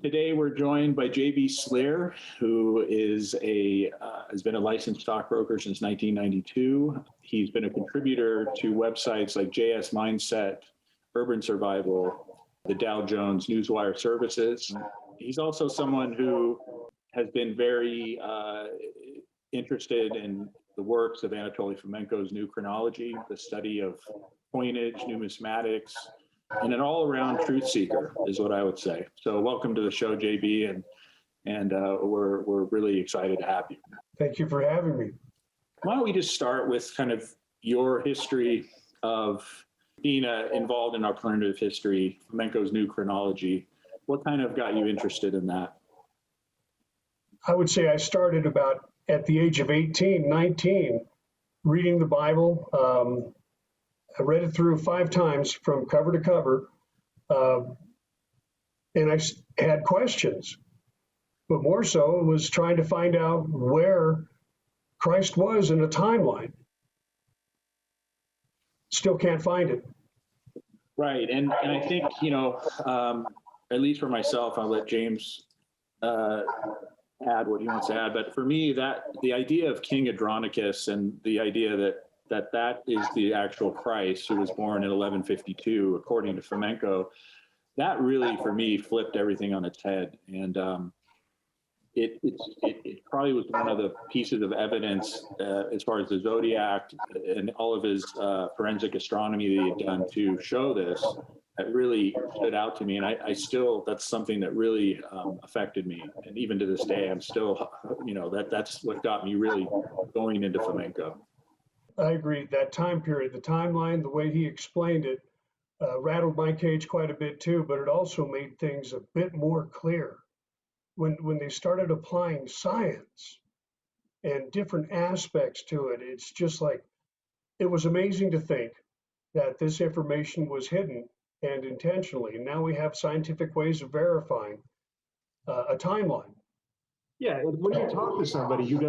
Today we're joined by JB Slear, who is has been a licensed stockbroker since 1992. He's been a contributor to websites like JS Mindset, Urban Survival, the Dow Jones Newswire Services. He's also someone who has been very interested in the works of Anatoly Fomenko's new chronology, the study of coinage, numismatics, and an all-around truth seeker is what I would say. So welcome to the show, JB, and we're really excited to have you. Thank you for having me. Why don't we just start with kind of your history of being involved in alternative history, Fomenko's new chronology. What kind of got you interested in that? I would say I started about at the age of 18, 19, reading the Bible. I read it through 5 times from cover to cover, and I had questions. But more so, it was trying to find out where Christ was in a timeline. Still can't find it. Right, and I think, at least for myself, I'll let James add what he wants to add. But for me, the idea of King Andronicus and the idea that is the actual Christ who was born in 1152, according to Fomenko, that really, for me, flipped everything on its head. And it probably was one of the pieces of evidence as far as the zodiac and all of his forensic astronomy that he had done to show this, that really stood out to me. And I still, that's something that really affected me. And even to this day, I'm still, that's what got me really going into Fomenko. I agree. That time period, the timeline, the way he explained it, rattled my cage quite a bit too, but it also made things a bit more clear. When they started applying science and different aspects to it, it's just like, it was amazing to think that this information was hidden and intentionally. And now we have scientific ways of verifying a timeline. Yeah, when you talk to somebody who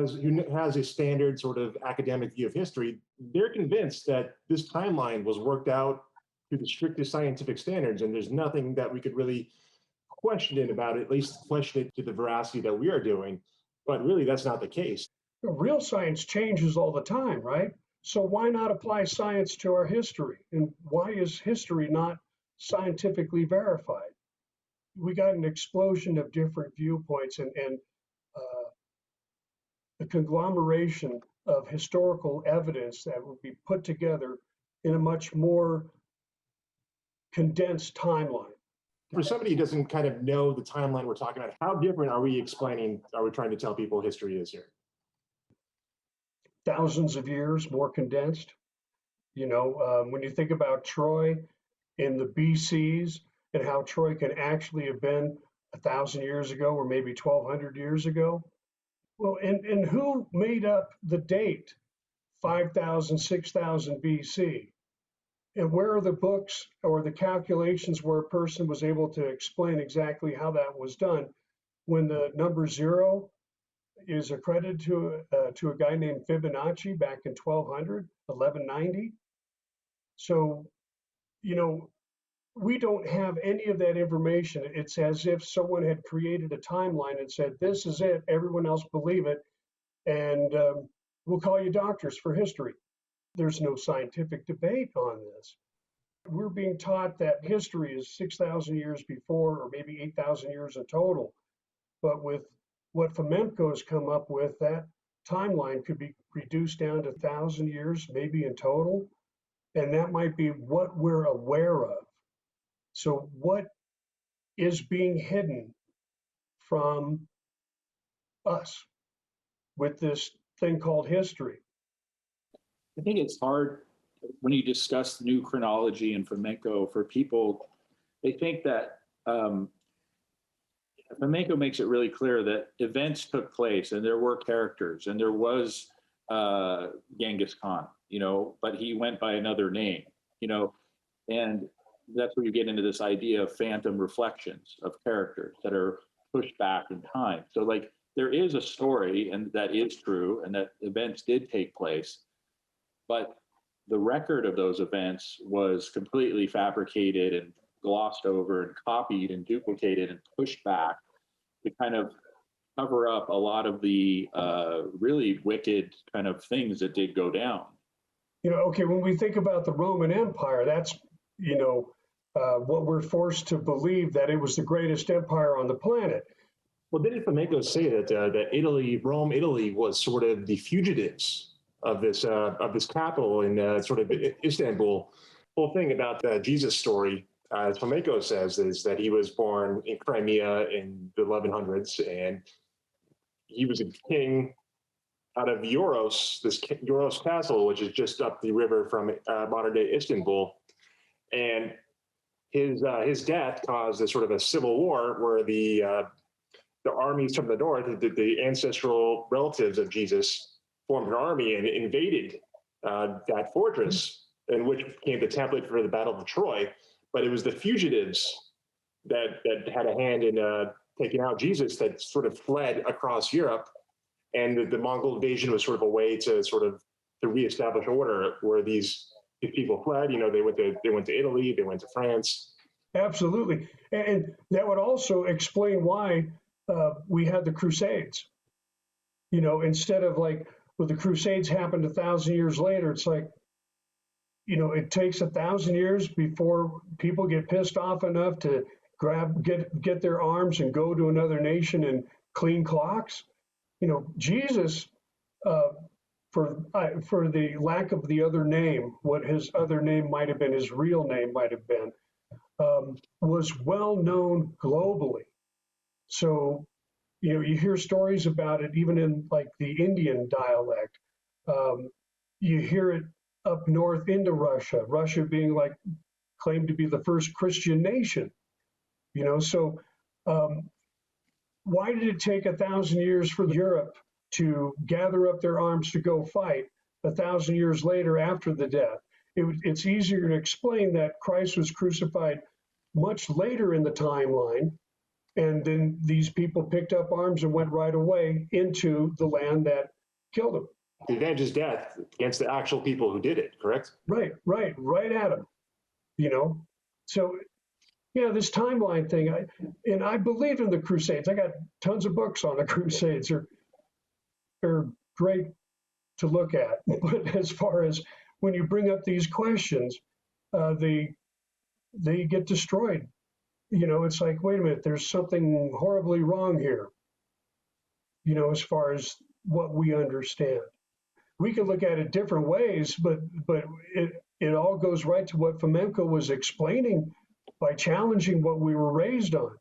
has a standard sort of academic view of history, they're convinced that this timeline was worked out to the strictest scientific standards, and there's nothing that we could really question it about, at least question it to the veracity that we are doing. But really, that's not the case. Real science changes all the time, right? So why not apply science to our history? And why is history not scientifically verified? We got an explosion of different viewpoints and the conglomeration of historical evidence that would be put together in a much more condensed timeline. For somebody who doesn't kind of know the timeline we're talking about, how different are we trying to tell people history is here? Thousands of years more condensed. When you think about Troy in the BCs and how Troy can actually have been 1,000 years ago or maybe 1,200 years ago. Well, and who made up the date 5,000, 6,000 BC? And where are the books or the calculations where a person was able to explain exactly how that was done when the number 0 is accredited to a guy named Fibonacci back in 1190? So, we don't have any of that information. It's as if someone had created a timeline and said, this is it, everyone else believe it, and we'll call you doctors for history. There's no scientific debate on this. We're being taught that history is 6,000 years before, or maybe 8,000 years in total. But with what Fomenko has come up with, that timeline could be reduced down to 1,000 years, maybe in total. And that might be what we're aware of. So what is being hidden from us with this thing called history? I think it's hard when you discuss new chronology and Fomenko for people. They think that Fomenko makes it really clear that events took place and there were characters and there was Genghis Khan, but he went by another name, and that's where you get into this idea of phantom reflections of characters that are pushed back in time. So like there is a story, and that is true, and that events did take place, but the record of those events was completely fabricated and glossed over and copied and duplicated and pushed back to kind of cover up a lot of the really wicked kind of things that did go down. Okay, when we think about the Roman Empire, that's, what we're forced to believe, that it was the greatest empire on the planet. Well, didn't Fomenko say that Italy was sort of the fugitives of this capital in sort of Istanbul? The whole thing about the Jesus story, as Fomenko says, is that he was born in Crimea in the 1100s, and he was a king out of Euros, this Euros castle, which is just up the river from modern-day Istanbul, and his death caused a sort of a civil war where the armies from the north, the ancestral relatives of Jesus, formed an army and invaded that fortress, and which became the template for the Battle of Troy. But it was the fugitives that had a hand in taking out Jesus that sort of fled across Europe, and the Mongol invasion was sort of a way to reestablish order where these people fled. They went to Italy, they went to France. Absolutely, and that would also explain why we had the Crusades. Instead of the Crusades happened 1,000 years later, it's like, it takes 1,000 years before people get pissed off enough to get their arms and go to another nation and clean clocks. Jesus, for the lack of the other name, what his other name might have been, his real name might have been, was well known globally. So, you hear stories about it even in the Indian dialect. You hear it up north into Russia being claimed to be the first Christian nation. So why did it take 1,000 years for Europe to gather up their arms to go fight 1,000 years later after the death? It's easier to explain that Christ was crucified much later in the timeline, and then these people picked up arms and went right away into the land that killed him. To avenge his death against the actual people who did it, correct? Right at him. So yeah, this timeline thing, I believe in the Crusades. I got tons of books on the Crusades. They're great to look at. But as far as when you bring up these questions, they get destroyed. It's like, wait a minute, there's something horribly wrong here, as far as what we understand. We can look at it different ways, but it all goes right to what Fomenko was explaining by challenging what we were raised on.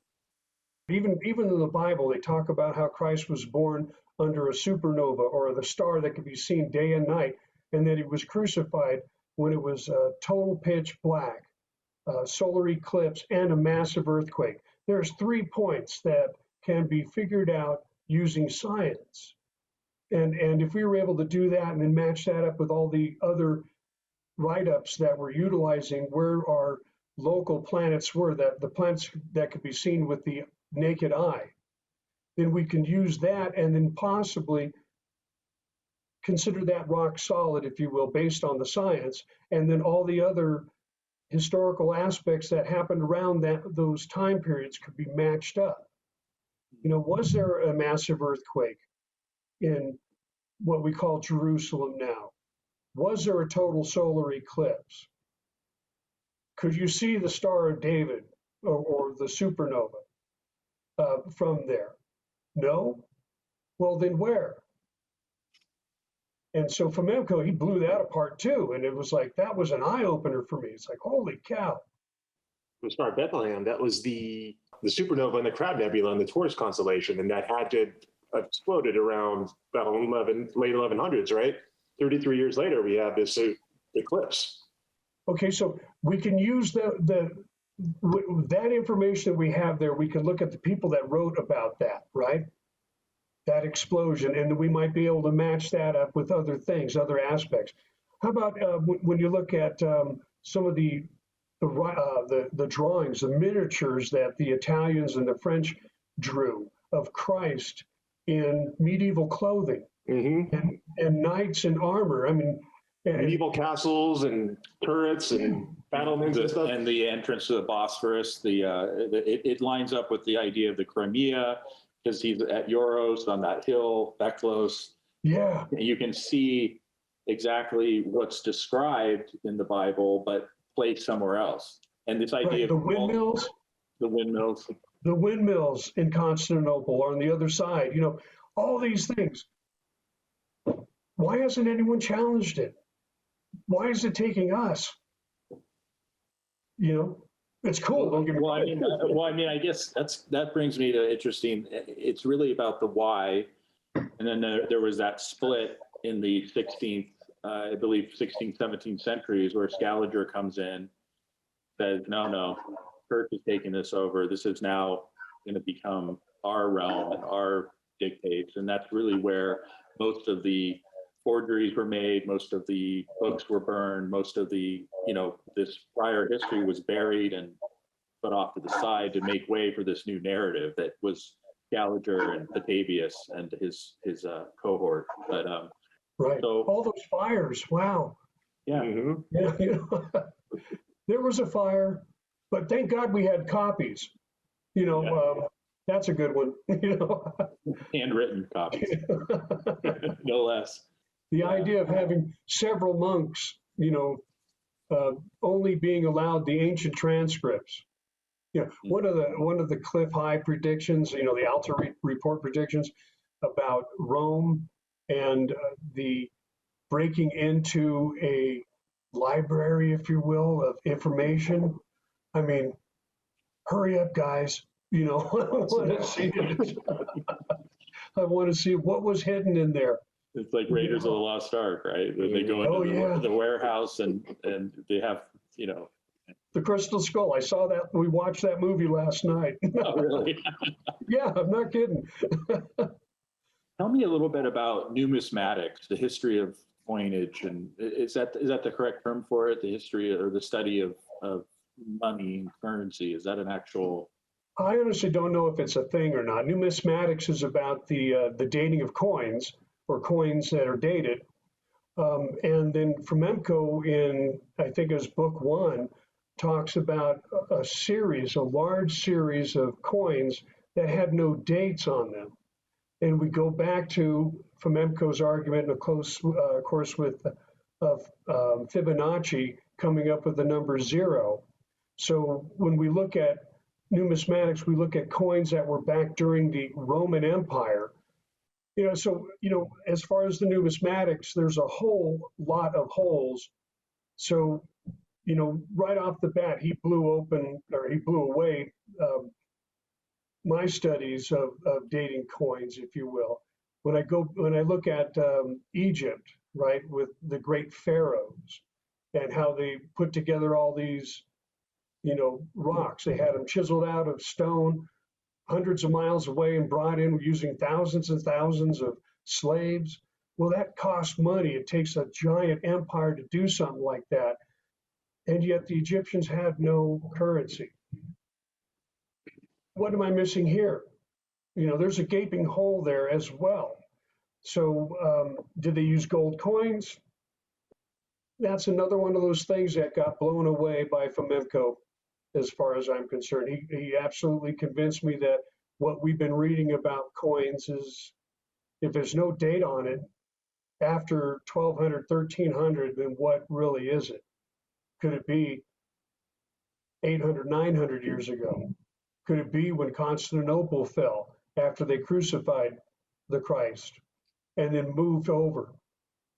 Even in the Bible, they talk about how Christ was born under a supernova, or the star that could be seen day and night, and that he was crucified when it was total pitch black, solar eclipse, and a massive earthquake. There's 3 points that can be figured out using science. And if we were able to do that and then match that up with all the other write-ups that we're utilizing where our local planets were, that the planets that could be seen with the naked eye, then we can use that and then possibly consider that rock solid, if you will, based on the science, and then all the other historical aspects that happened around those time periods could be matched up. Was there a massive earthquake in what we call Jerusalem now? Was there a total solar eclipse? Could you see the Star of David or the supernova from there? No? Well, then where? And so Fomenko, he blew that apart too. And it was like, that was an eye-opener for me. It's like, holy cow. The Star of Bethlehem, that was the supernova in the Crab Nebula in the Taurus constellation, and that had to have exploded around about late 1100s, right? 33 years later, we have this eclipse. Okay, so we can use that information that we have there. We can look at the people that wrote about that, right? That explosion, and we might be able to match that up with other things, other aspects. How about when you look at some of the drawings, the miniatures that the Italians and the French drew of Christ in medieval clothing, and knights in armor? I mean, medieval castles and turrets and battlements and stuff. And the entrance to the Bosphorus, it lines up with the idea of the Crimea, because he's at Euros on that hill, Beklos. Yeah. You can see exactly what's described in the Bible, but placed somewhere else. And this idea Right, the of windmills. the windmills. The windmills in Constantinople are on the other side, you know, all these things. Why hasn't anyone challenged it? Why is it taking us? You know, it's cool. Don't get me Well, I mean, I guess that brings me to interesting. It's really about the why, and then there was that split in the 16th, I believe, 16th, 17th centuries, where Scaliger comes in, says, no, Church is taking this over. This is now going to become our realm and our dictates, and that's really where most of the forgeries were made, most of the books were burned, most of the, this prior history was buried and put off to the side to make way for this new narrative that was Scaliger and Petavius and his cohort. But right. So all those fires, wow. Yeah. Mm-hmm. Yeah, you know, there was a fire, but thank God we had copies. You know, that's a good one. You know, handwritten copies, no less. The idea of having several monks, you know, only being allowed the ancient transcripts. You know, one of the Cliff High predictions, you know, the Alta report predictions about Rome and the breaking into a library, if you will, of information. I mean, hurry up, guys. You know, I want to see it. I want to see what was hidden in there. It's like Raiders of the Lost Ark, right? They go into the warehouse and they have, you know. The Crystal Skull. I saw that. We watched that movie last night. Oh, really? Yeah, I'm not kidding. Tell me a little bit about numismatics, the history of coinage, and is that the correct term for it? The history or the study of money and currency. Is that an actual? I honestly don't know if it's a thing or not. Numismatics is about the dating of coins, or coins that are dated. And then Fomenko in, I think it was book 1, talks about a large series of coins that had no dates on them. And we go back to Fomenko's argument, of course, with Fibonacci coming up with the number 0. So when we look at numismatics, we look at coins that were back during the Roman Empire. You know, so, you know, as far as the numismatics, there's a whole lot of holes. So, you know, right off the bat, he blew away my studies of dating coins, if you will. When I look at Egypt, right, with the great pharaohs and how they put together all these, you know, rocks, they had them chiseled out of stone, hundreds of miles away and brought in using thousands and thousands of slaves. Well, that costs money. It takes a giant empire to do something like that. And yet the Egyptians had no currency. What am I missing here? You know, there's a gaping hole there as well. So did they use gold coins? That's another one of those things that got blown away by Fomenko, as far as I'm concerned. He absolutely convinced me that what we've been reading about coins is, if there's no date on it, after 1200, 1300, then what really is it? Could it be 800, 900 years ago? Could it be when Constantinople fell after they crucified the Christ and then moved over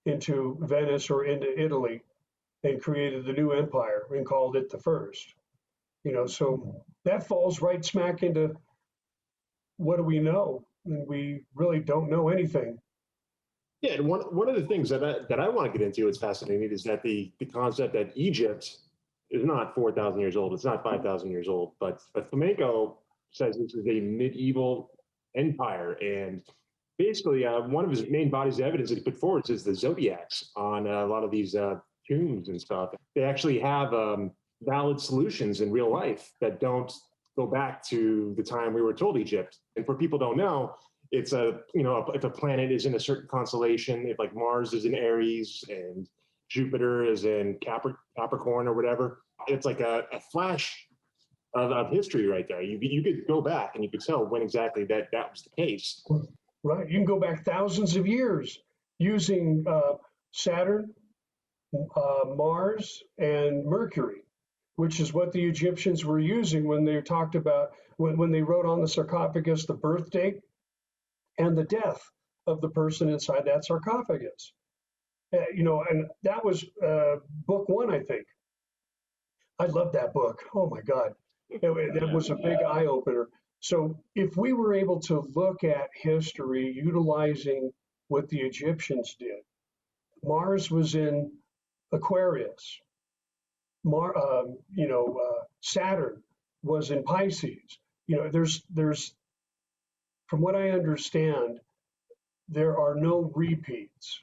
into Venice or into Italy and created the new empire and called it the first? You know, so that falls right smack into what do we know? And we really don't know anything. Yeah, and one of the things that I want to get into, it's fascinating, is that the concept that Egypt is not 4,000 years old, it's not 5,000 years old, but Fomenko says this is a medieval empire, and basically one of his main bodies of evidence that he put forward is the zodiacs on a lot of these tombs and stuff. They actually have valid solutions in real life that don't go back to the time we were told Egypt. And for people who don't know, it's if a planet is in a certain constellation, if like Mars is in Aries and Jupiter is in Capricorn or whatever. It's like a flash of history right there. You could go back and you could tell when exactly that was the case. Right. You can go back thousands of years using Saturn, Mars, and Mercury, which is what the Egyptians were using when they talked about, when they wrote on the sarcophagus the birth date and the death of the person inside that sarcophagus. And that was book one, I think. I love that book. Oh my God. It was a big eye opener. So if we were able to look at history utilizing what the Egyptians did, Mars was in Aquarius. Saturn was in Pisces. There's, from what I understand, there are no repeats.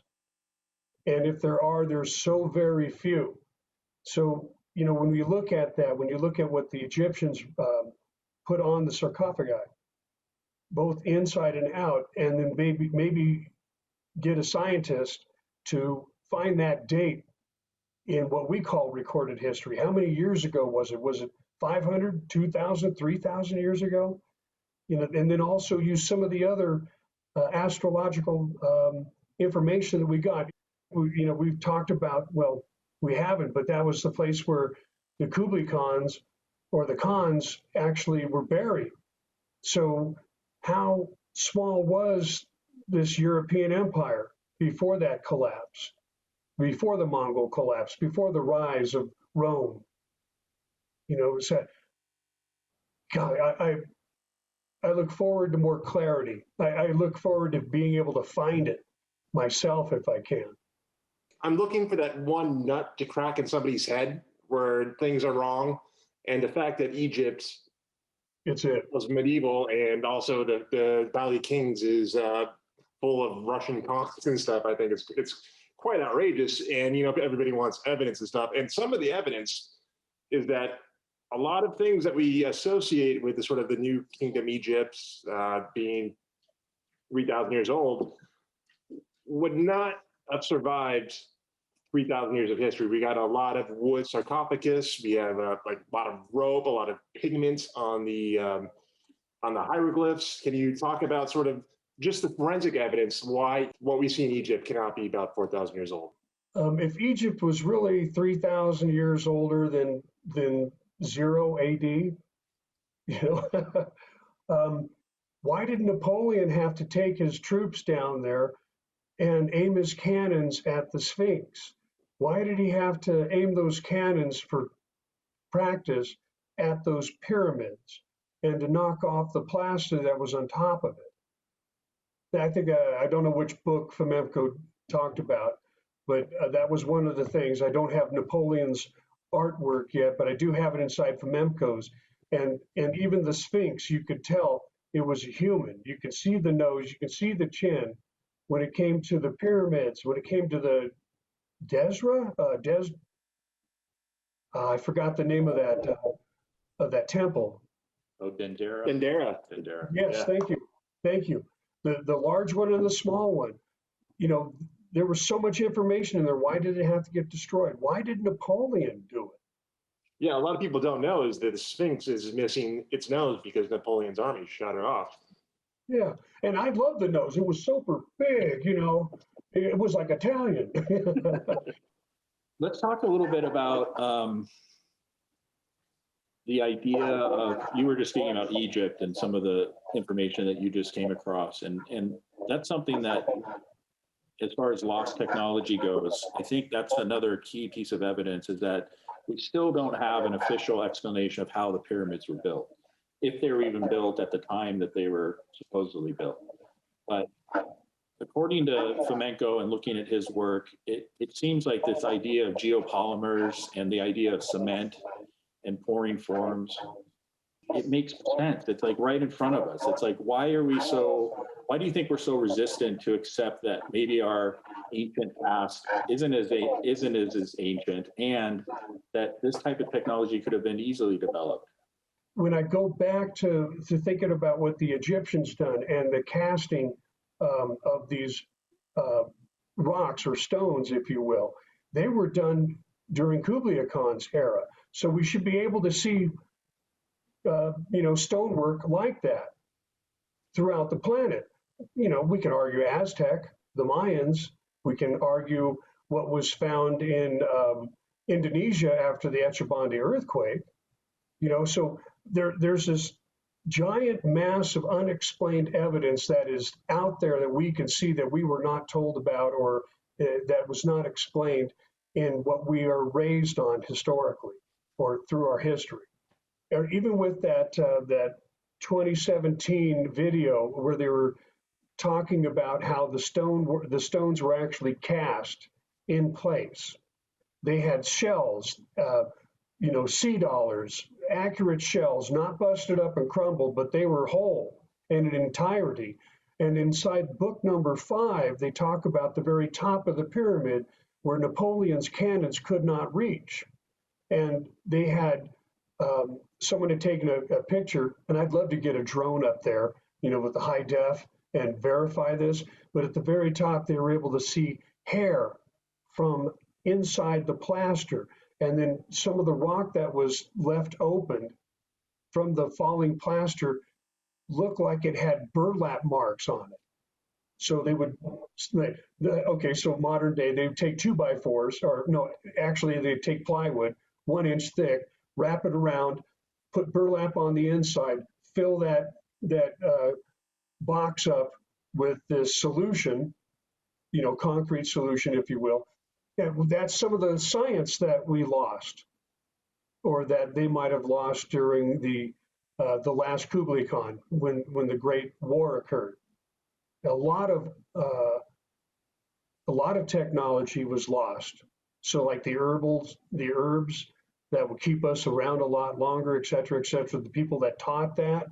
And if there are, there's so very few. So, when we look at that, when you look at what the Egyptians put on the sarcophagi, both inside and out, and then maybe get a scientist to find that date in what we call recorded history. How many years ago was it? Was it 500, 2,000, 3,000 years ago? And then also use some of the other astrological information that we got. We've talked about, well, we haven't, but that was the place where the Kublai Khans or the Khans actually were buried. So how small was this European empire before that collapse, before the Mongol collapse, before the rise of Rome? So, God, I look forward to more clarity. I look forward to being able to find it myself if I can. I'm looking for that one nut to crack in somebody's head where things are wrong. And the fact that Egypt was medieval, and also the Valley Kings is full of Russian conquests and stuff, I think it's quite outrageous. And, everybody wants evidence and stuff. And some of the evidence is that a lot of things that we associate with the sort of the New Kingdom Egypt being 3,000 years old would not have survived 3,000 years of history. We got a lot of wood sarcophagus. We have a lot of rope, a lot of pigments on the hieroglyphs. Can you talk about sort of just the forensic evidence why what we see in Egypt cannot be about 4,000 years old? If Egypt was really 3,000 years older than 0 AD, why did Napoleon have to take his troops down there and aim his cannons at the Sphinx? Why did he have to aim those cannons for practice at those pyramids and to knock off the plaster that was on top of it? I think, I don't know which book Fomenko talked about, but that was one of the things. I don't have Napoleon's artwork yet, but I do have it inside Fomenko's. And even the Sphinx, you could tell it was a human. You could see the nose, you could see the chin. When it came to the pyramids, when it came to the I forgot the name of that temple. Oh, Dendera. Dendera. Yes, yeah. Thank you. The large one and the small one. There was so much information in there. Why did it have to get destroyed? Why did Napoleon do it? Yeah, a lot of people don't know is that the Sphinx is missing its nose because Napoleon's army shot it off. Yeah, and I love the nose. It was super big, It was like Italian. Let's talk a little bit about the idea of, you were just speaking about Egypt and some of the information that you just came across. And that's something that, as far as lost technology goes, I think that's another key piece of evidence, is that we still don't have an official explanation of how the pyramids were built, if they were even built at the time that they were supposedly built. But according to Fomenko and looking at his work, it seems like this idea of geopolymers and the idea of cement and pouring forms, it makes sense. It's like right in front of us. It's like, why do you think we're so resistant to accept that maybe our ancient past isn't as ancient, and that this type of technology could have been easily developed? When I go back to thinking about what the Egyptians done and the casting of these rocks or stones, if you will, They were done during Kublai Khan's era. So we should be able to see, stonework like that throughout the planet. We can argue Aztec, the Mayans. We can argue what was found in Indonesia after the Aceh earthquake. So there's this giant mass of unexplained evidence that is out there that we can see that we were not told about, or that was not explained in what we are raised on historically or through our history. Or even with that 2017 video where they were talking about how the stones were actually cast in place. They had shells, sea dollars, accurate shells, not busted up and crumbled, but they were whole in an entirety. And inside book number 5, they talk about the very top of the pyramid where Napoleon's cannons could not reach. And they had, someone had taken a picture, and I'd love to get a drone up there, with the high def and verify this. But at the very top, they were able to see hair from inside the plaster. And then some of the rock that was left open from the falling plaster looked like it had burlap marks on it. So they would, so modern day, they would take 2x4s, or no, actually they'd take plywood, 1 inch thick, wrap it around, put burlap on the inside, fill that box up with this solution, concrete solution, if you will. And that's some of the science that we lost, or that they might have lost during the last Kublai Khan, when the Great War occurred. A lot of technology was lost. So like the herbs that would keep us around a lot longer, et cetera, the people that taught that,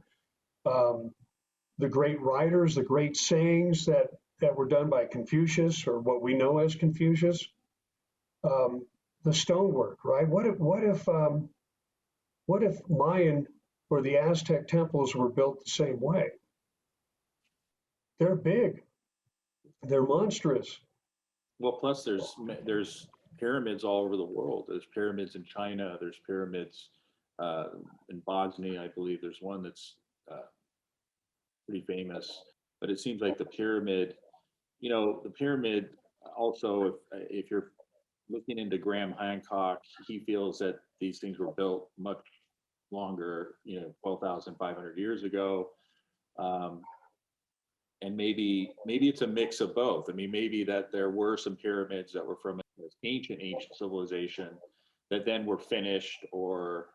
the great writers, the great sayings that were done by Confucius, or what we know as Confucius, the stonework, right? What if Mayan or the Aztec temples were built the same way? They're big, they're monstrous. Well, plus there's pyramids all over the world. There's pyramids in China. There's pyramids in Bosnia, I believe. There's one that's pretty famous. But it seems like the pyramid also, if you're looking into Graham Hancock, he feels that these things were built much longer, 12,500 years ago. And maybe it's a mix of both. I mean, maybe that there were some pyramids that were from ancient civilization that then were finished or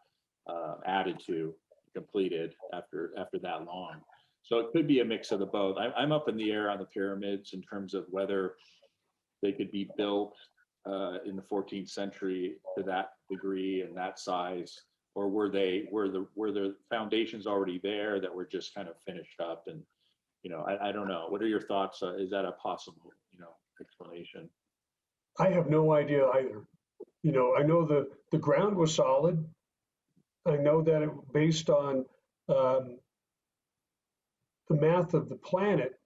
added to, completed after that long. So it could be a mix of the both. I'm up in the air on the pyramids in terms of whether they could be built in the 14th century to that degree and that size, or were the foundations already there that were just kind of finished up? And I don't know. What are your thoughts? Is that a possible, explanation? I have no idea either. I know the ground was solid. I know that it based on the math of the planet,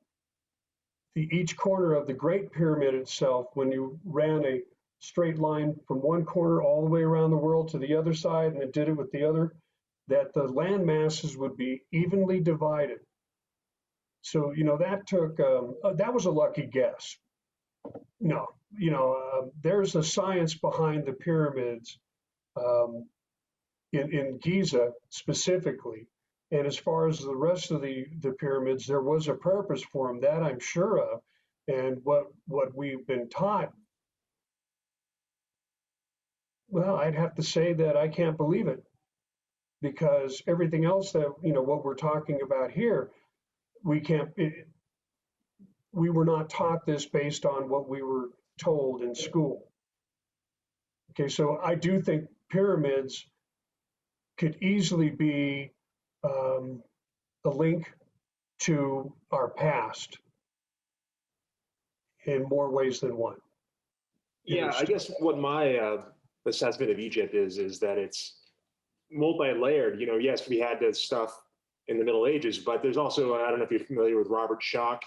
each corner of the Great Pyramid itself, when you ran a straight line from one corner all the way around the world to the other side, and then did it with the other, that the land masses would be evenly divided. So, that was a lucky guess. No, there's a science behind the pyramids in Giza specifically. And as far as the rest of the pyramids, there was a purpose for them, that I'm sure of. And what we've been taught, well, I'd have to say that I can't believe it, because everything else that, what we're talking about here, we were not taught this based on what we were told in school. Okay, so I do think pyramids could easily be a link to our past in more ways than one. Yeah, I guess what my assessment of Egypt is that it's multi-layered. Yes, we had this stuff in the Middle Ages, but there's also, I don't know if you're familiar with Robert Schoch,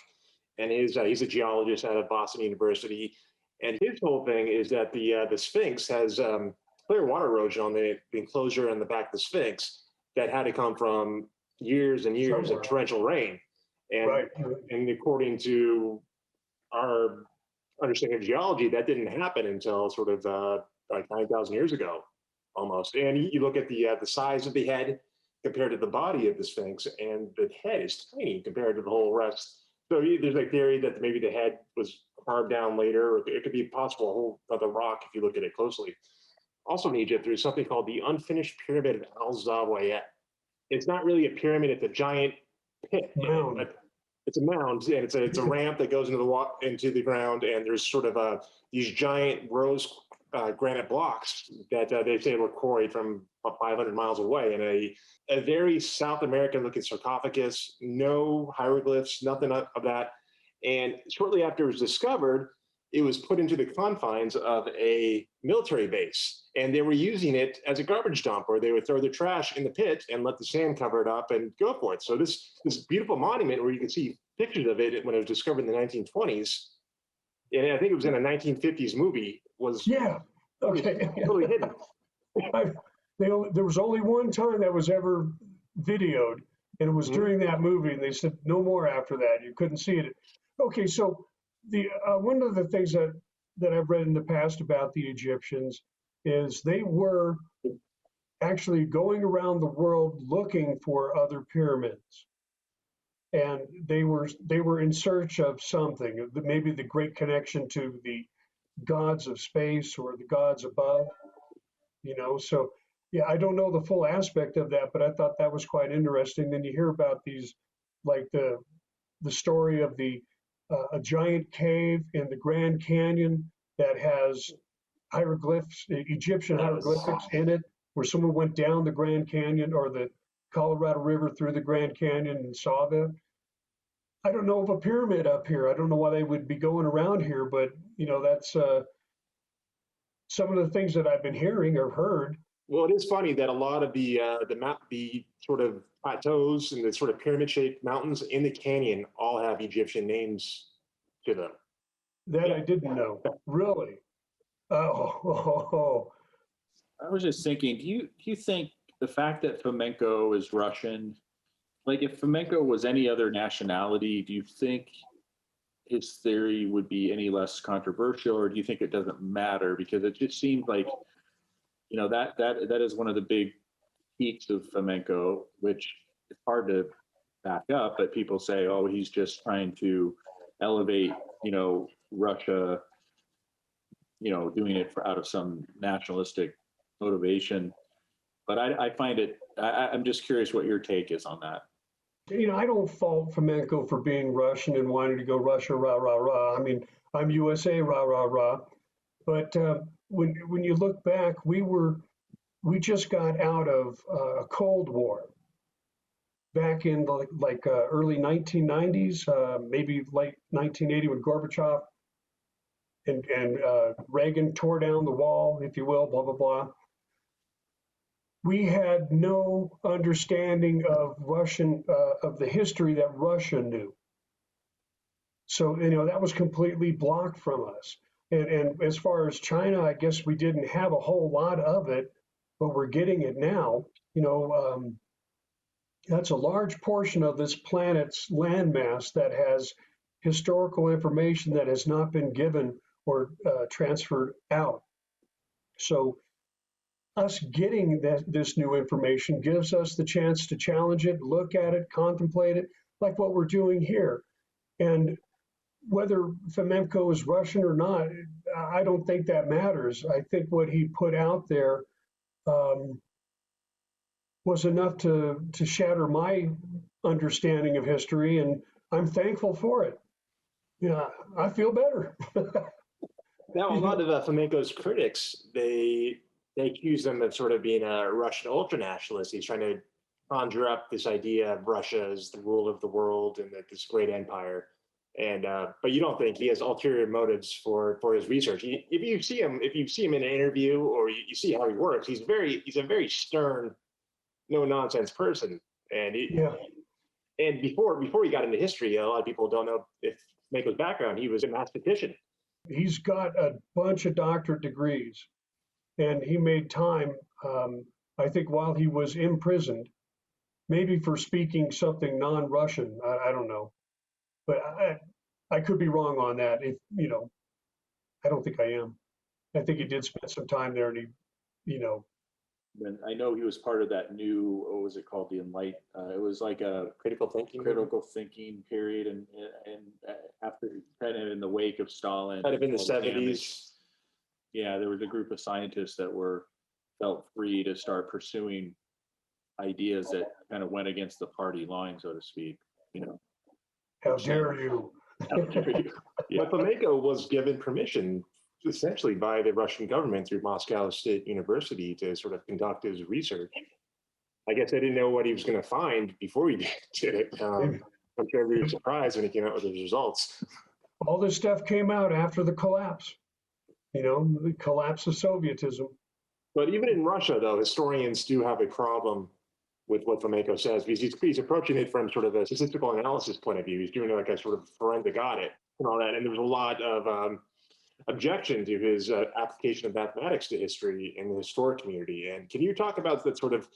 and he's a geologist out of Boston University, And his whole thing is that the Sphinx has clear water erosion on the enclosure and the back of the Sphinx that had to come from years and years of torrential rain. And, Right. and according to our understanding of geology, that didn't happen until sort of like 9,000 years ago, almost. And you look at the size of the head compared to the body of the Sphinx, and the head is tiny compared to the whole rest. So there's a theory that maybe the head was carved down later, or it could be possible a whole other rock if you look at it closely. Also in Egypt, there's something called the unfinished pyramid of Al-Zawiyat. It's not really a pyramid; it's a giant pit. Mound. It's a mound, and it's a ramp that goes into the ground, and there's sort of these giant rose granite blocks that they say were quarried from about 500 miles away, and a very South American looking sarcophagus, no hieroglyphs, nothing of that. And shortly after it was discovered, it was put into the confines of a military base, and they were using it as a garbage dump, where they would throw the trash in the pit and let the sand cover it up and go for it. So this beautiful monument, where you can see pictures of it when it was discovered in the 1920s, and I think it was in a 1950s movie, was totally hidden. There was only one time that was ever videoed, and it was during that movie, and they said no more after that. You couldn't see it. Okay, so the one of the things that I've read in the past about the Egyptians is they were actually going around the world looking for other pyramids, and they were in search of something, maybe the great connection to the gods of space or the gods above, So yeah, I don't know the full aspect of that, but I thought that was quite interesting. Then you hear about these, like the story of a giant cave in the Grand Canyon that has hieroglyphs, Egyptian hieroglyphics in it, where someone went down the Grand Canyon or the Colorado River through the Grand Canyon and saw them. I don't know of a pyramid up here. I don't know why they would be going around here, but that's some of the things that I've been hearing or heard. Well, it is funny that a lot of the sort of plateaus and the sort of pyramid-shaped mountains in the canyon all have Egyptian names to them. That I didn't know. Really? Oh. I was just thinking, do you think the fact that Fomenko is Russian, like if Fomenko was any other nationality, do you think his theory would be any less controversial, or do you think it doesn't matter? Because it just seems like, that is one of the big peaks of Fomenko, which is hard to back up, but people say, oh, he's just trying to elevate, Russia, doing it out of some nationalistic motivation. But I find it, I'm just curious what your take is on that. I don't fault Fomenko for being Russian and wanting to go Russia, rah, rah, rah. I mean, I'm USA, rah, rah, rah. But when you look back, we just got out of a Cold War back in the early 1990s, maybe late 1980 when Gorbachev and Reagan tore down the wall, if you will, blah, blah, blah. We had no understanding of of the history that Russia knew. So, that was completely blocked from us. And as far as China, I guess we didn't have a whole lot of it, but we're getting it now. That's a large portion of this planet's landmass that has historical information that has not been given or transferred out. So us getting this new information gives us the chance to challenge it, look at it, contemplate it, like what we're doing here. And whether Fomenko is Russian or not, I don't think that matters. I think what he put out there was enough to shatter my understanding of history, and I'm thankful for it. I feel better. Now, a lot of Fomenko's critics, they accuse him of sort of being a Russian ultranationalist. He's trying to conjure up this idea of Russia as the rule of the world and that this great empire. And but you don't think he has ulterior motives for his research? If you see him in an interview or you see how he works, he's a very stern, no nonsense person. And and before he got into history, a lot of people don't know if Fomenko's background. He was a mathematician. He's got a bunch of doctorate degrees, and he made time, I think, while he was imprisoned, maybe for speaking something non-Russian. I don't know, but I could be wrong on that. If I don't think I am. I think he did spend some time there, and he, And I know he was part of that new, what was it called? The Enlight. It was like a Critical thinking. critical thinking period, and after kind of in the wake of Stalin, Kind of in the all damage. 70s. Yeah, there was a group of scientists that felt free to start pursuing ideas that kind of went against the party line, so to speak. how dare you? Yeah. But Fomenko was given permission essentially by the Russian government through Moscow State University to sort of conduct his research. I guess they didn't know what he was going to find before he did it. I'm sure we were surprised when he came out with his results. All this stuff came out after the collapse, the collapse of Sovietism. But even in Russia, though, historians do have a problem with what Fomenko says, because he's approaching it from sort of a statistical analysis point of view. He's doing like a sort of forensic audit and all that. And there was a lot of objection to his application of mathematics to history in the historic community. And can you talk about that sort of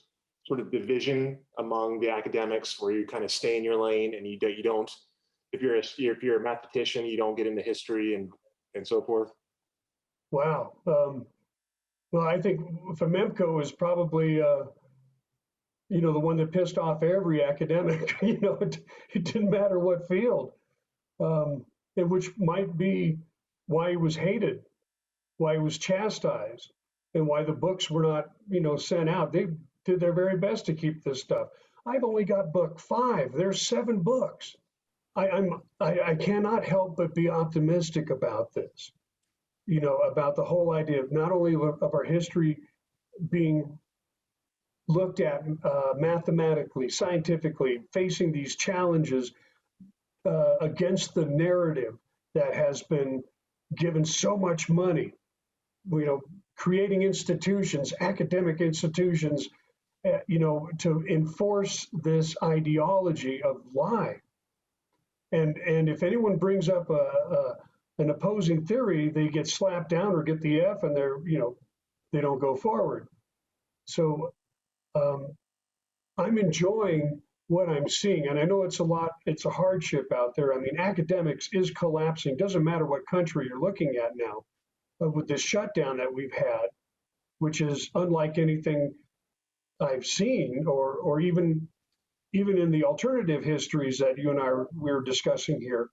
division among the academics, where you kind of stay in your lane and you don't, if you're a mathematician, you don't get into history and so forth? Wow. Well, I think Fomenko is probably, the one that pissed off every academic. It didn't matter what field, which might be why he was hated, why he was chastised, and why the books were not, sent out. They did their very best to keep this stuff. I've only got book 5. There's 7 books. I cannot help but be optimistic about this. About the whole idea of not only of our history being looked at mathematically, scientifically, facing these challenges against the narrative that has been given so much money, creating institutions, academic institutions, to enforce this ideology of lie. And if anyone brings up an opposing theory, they get slapped down or get the F, and they don't go forward. So I'm enjoying what I'm seeing, and I know it's a hardship out there. I mean, academics is collapsing. Doesn't matter what country you're looking at now, with this shutdown that we've had, which is unlike anything I've seen, or even in the alternative histories that you and I we're discussing here.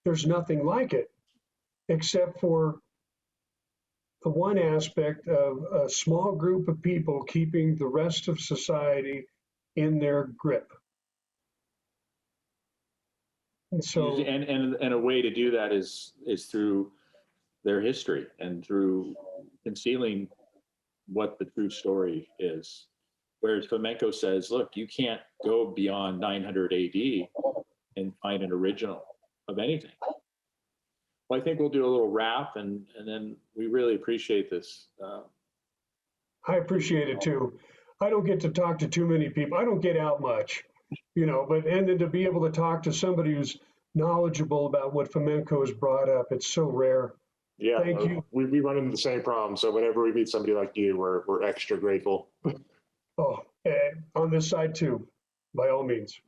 There's nothing like it, except for the one aspect of a small group of people keeping the rest of society in their grip. And so, and a way to do that is through their history and through concealing what the true story is. Whereas Fomenko says, look, you can't go beyond 900 AD and find an original of anything. Well, I think we'll do a little wrap, and then we really appreciate this. I appreciate it too. I don't get to talk to too many people. I don't get out much, and then to be able to talk to somebody who's knowledgeable about what Fomenko has brought up, it's so rare. Yeah, thank you. We run into the same problem. So whenever we meet somebody like you, we're extra grateful. Oh, on this side too, by all means.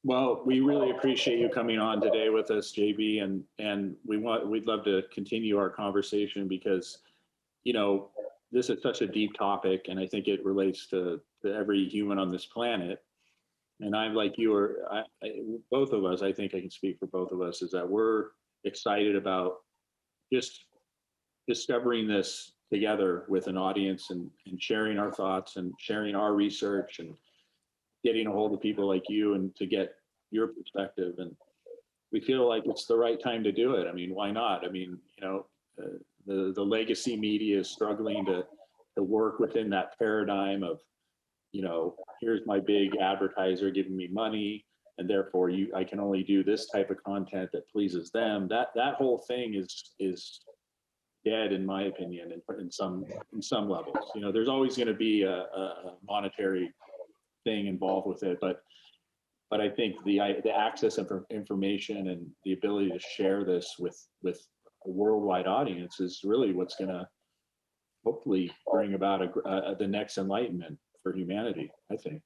Well, we really appreciate you coming on today with us, JB, and we'd love to continue our conversation, because, this is such a deep topic, and I think it relates to every human on this planet. And I'm like you, or both of us, I think I can speak for both of us, is that we're excited about just discovering this together with an audience, and sharing our thoughts and sharing our research and getting a hold of people like you and to get your perspective. And we feel like it's the right time to do it. I mean, why not? I mean, the legacy media is struggling to work within that paradigm of, here's my big advertiser giving me money, and therefore I can only do this type of content that pleases them. That whole thing is dead, in my opinion, in some levels. There's always going to be a monetary thing involved with it, but but I think the access of information and the ability to share this with a worldwide audience is really what's going to hopefully bring about the next enlightenment for humanity, I think.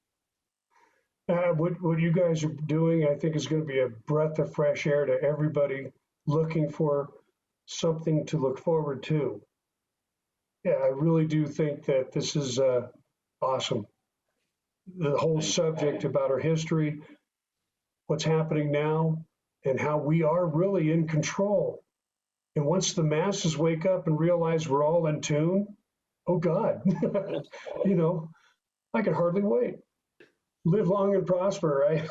What you guys are doing, I think, is going to be a breath of fresh air to everybody looking for something to look forward to. Yeah, I really do think that this is awesome. The whole subject about our history, what's happening now, and how we are really in control. And once the masses wake up and realize we're all in tune, oh God, you know, I can hardly wait. Live long and prosper, right?